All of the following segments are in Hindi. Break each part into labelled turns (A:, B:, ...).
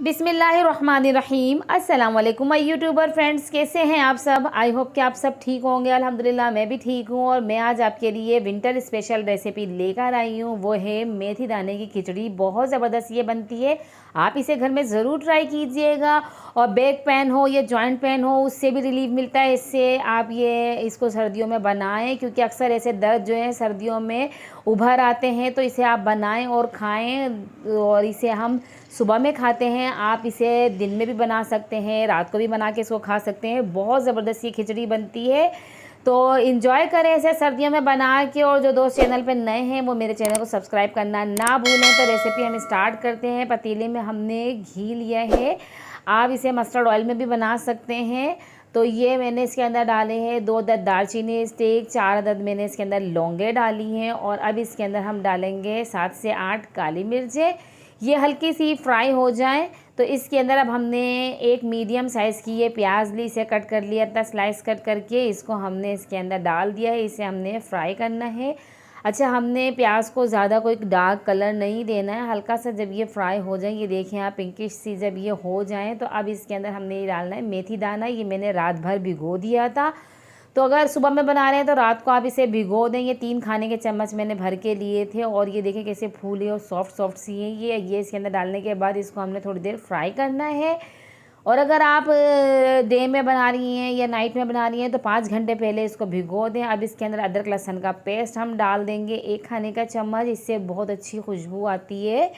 A: बिस्मिल्लाहिर्रहमानिर्रहीम। अस्सलाम वालेकुम माय यूट्यूबर फ्रेंड्स, कैसे हैं आप सब। आई होप कि आप सब ठीक होंगे। अल्हम्दुलिल्लाह मैं भी ठीक हूँ। और मैं आज आपके लिए विंटर स्पेशल रेसिपी लेकर आई हूँ। वो है मेथी दाने की खिचड़ी। बहुत ज़बरदस्त ये बनती है, आप इसे घर में ज़रूर ट्राई कीजिएगा। और बैक पेन हो या जॉइंट पेन हो, उससे भी रिलीफ मिलता है इससे। आप ये इसको सर्दियों में बनाएं, क्योंकि अक्सर ऐसे दर्द जो है सर्दियों में उभर आते हैं। तो इसे आप बनाएं और खाएं। और इसे हम सुबह में खाते हैं, आप इसे दिन में भी बना सकते हैं, रात को भी बना के इसको खा सकते हैं। बहुत ज़बरदस्त ये खिचड़ी बनती है, तो इन्जॉय करें ऐसे सर्दियों में बना के। और जो दोस्त चैनल पे नए हैं वो मेरे चैनल को सब्सक्राइब करना ना भूलें। तो रेसिपी हम स्टार्ट करते हैं। पतीले में हमने घी लिया है, आप इसे मस्टर्ड ऑयल में भी बना सकते हैं। तो ये मैंने इसके अंदर डाले हैं 2 अदद दालचीनी स्टिक, 4 अदद मैंने इसके अंदर लौंगे डाली हैं। और अब इसके अंदर हम डालेंगे 7 से 8 काली मिर्चें। ये हल्की सी फ्राई हो जाए तो इसके अंदर अब हमने एक मीडियम साइज़ की ये प्याज ली, इसे कट कर लिया था स्लाइस कट करके। इसको हमने इसके अंदर डाल दिया है, इसे हमने फ्राई करना है। अच्छा, हमने प्याज को ज़्यादा कोई डार्क कलर नहीं देना है, हल्का सा जब ये फ्राई हो जाए, ये देखें आप पिंकिश सी जब ये हो जाए, तो अब इसके अंदर हमने ये डालना है मेथी दाना। ये मैंने रात भर भिगो दिया था। तो अगर सुबह में बना रहे हैं तो रात को आप इसे भिगो दें। ये 3 खाने के चम्मच मैंने भर के लिए थे। और ये देखें कैसे फूले और सॉफ्ट सॉफ्ट सी हैं ये इसके अंदर डालने के बाद इसको हमने थोड़ी देर फ्राई करना है। और अगर आप डे में बना रही हैं या नाइट में बना रही हैं तो 5 घंटे पहले इसको भिगो दें। अब इसके अंदर अदरक लहसुन का पेस्ट हम डाल देंगे 1 खाने का चम्मच, इससे बहुत अच्छी खुशबू आती है।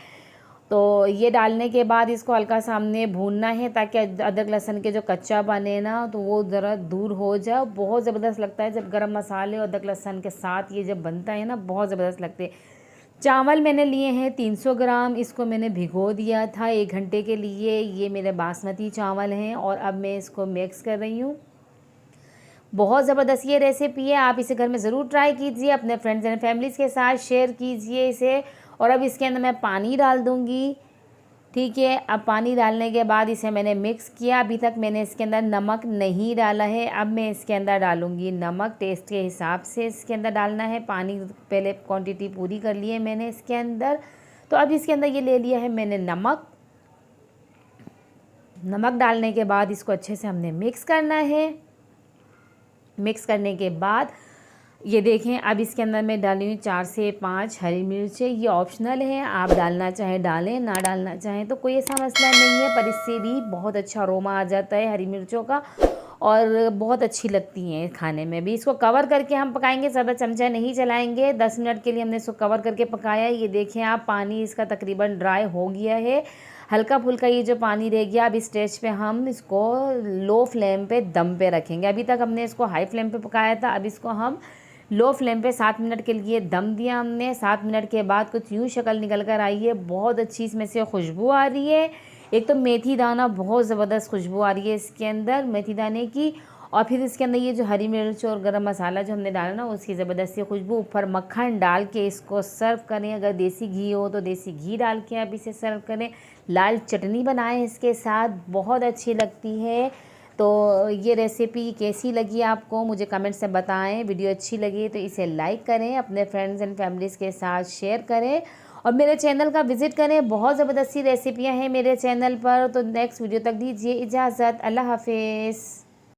A: तो ये डालने के बाद इसको हल्का सा हमने भूनना है, ताकि अदरक लहसुन के जो कच्चा बने ना तो वो ज़रा दूर हो जाए। बहुत ज़बरदस्त लगता है जब गरम मसाले और अदरक लहसुन के साथ ये जब बनता है ना, बहुत ज़बरदस्त लगते हैं। चावल मैंने लिए हैं 300 ग्राम, इसको मैंने भिगो दिया था 1 घंटे के लिए। ये मेरे बासमती चावल हैं। और अब मैं इसको मिक्स कर रही हूँ। बहुत ज़बरदस्त ये रेसिपी है, आप इसे घर में ज़रूर ट्राई कीजिए, अपने फ्रेंड्स एंड फैमिलीज़ के साथ शेयर कीजिए इसे। और अब इसके अंदर मैं पानी डाल दूँगी, ठीक है। अब पानी डालने के बाद इसे मैंने मिक्स किया। अभी तक मैंने इसके अंदर नमक नहीं डाला है, अब मैं इसके अंदर डालूँगी नमक टेस्ट के हिसाब से इसके अंदर डालना है। पानी पहले क्वांटिटी पूरी कर ली है मैंने इसके अंदर। तो अब इसके अंदर ये ले लिया है मैंने नमक। नमक डालने के बाद इसको अच्छे से हमने मिक्स करना है। मिक्स करने के बाद ये देखें, अब इसके अंदर मैं डाली हूँ 4 से 5 हरी मिर्चें। ये ऑप्शनल है, आप डालना चाहें डालें, ना डालना चाहें तो कोई ऐसा मसला नहीं है। पर इससे भी बहुत अच्छा अरोमा आ जाता है हरी मिर्चों का, और बहुत अच्छी लगती हैं खाने में भी। इसको कवर करके हम पकाएंगे, ज़्यादा चमचा नहीं चलाएंगे। 10 मिनट के लिए हमने इसको कवर करके पकाया। ये देखें आप, पानी इसका तकरीबन ड्राई हो गया है, हल्का फुल्का ये जो पानी रह गया। अब इस स्टेज पे हम इसको लो फ्लेम पे दम पे रखेंगे। अभी तक हमने इसको हाई फ्लेम पे पकाया था, अब इसको हम लो फ्लेम पे 7 मिनट के लिए दम दिया हमने। 7 मिनट के बाद कुछ यूँ शक्ल निकल कर आई है, बहुत अच्छी इसमें से खुशबू आ रही है। एक तो मेथी दाना, बहुत ज़बरदस्त खुशबू आ रही है इसके अंदर मेथी दाने की। और फिर इसके अंदर ये जो हरी मिर्च और गरम मसाला जो हमने डाला ना, उसकी ज़बरदस्त खुशबू। ऊपर मक्खन डाल के इसको सर्व करें। अगर देसी घी हो तो देसी घी डाल के आप इसे सर्व करें। लाल चटनी बनाएं इसके साथ, बहुत अच्छी लगती है। तो ये रेसिपी कैसी लगी आपको मुझे कमेंट से बताएं। वीडियो अच्छी लगी तो इसे लाइक करें, अपने फ्रेंड्स एंड फैमिलीज़ के साथ शेयर करें, और मेरे चैनल का विज़िट करें। बहुत ज़बरदस्ती रेसिपियां हैं मेरे चैनल पर। तो नेक्स्ट वीडियो तक दीजिए इजाज़त। अल्लाह हाफिज़।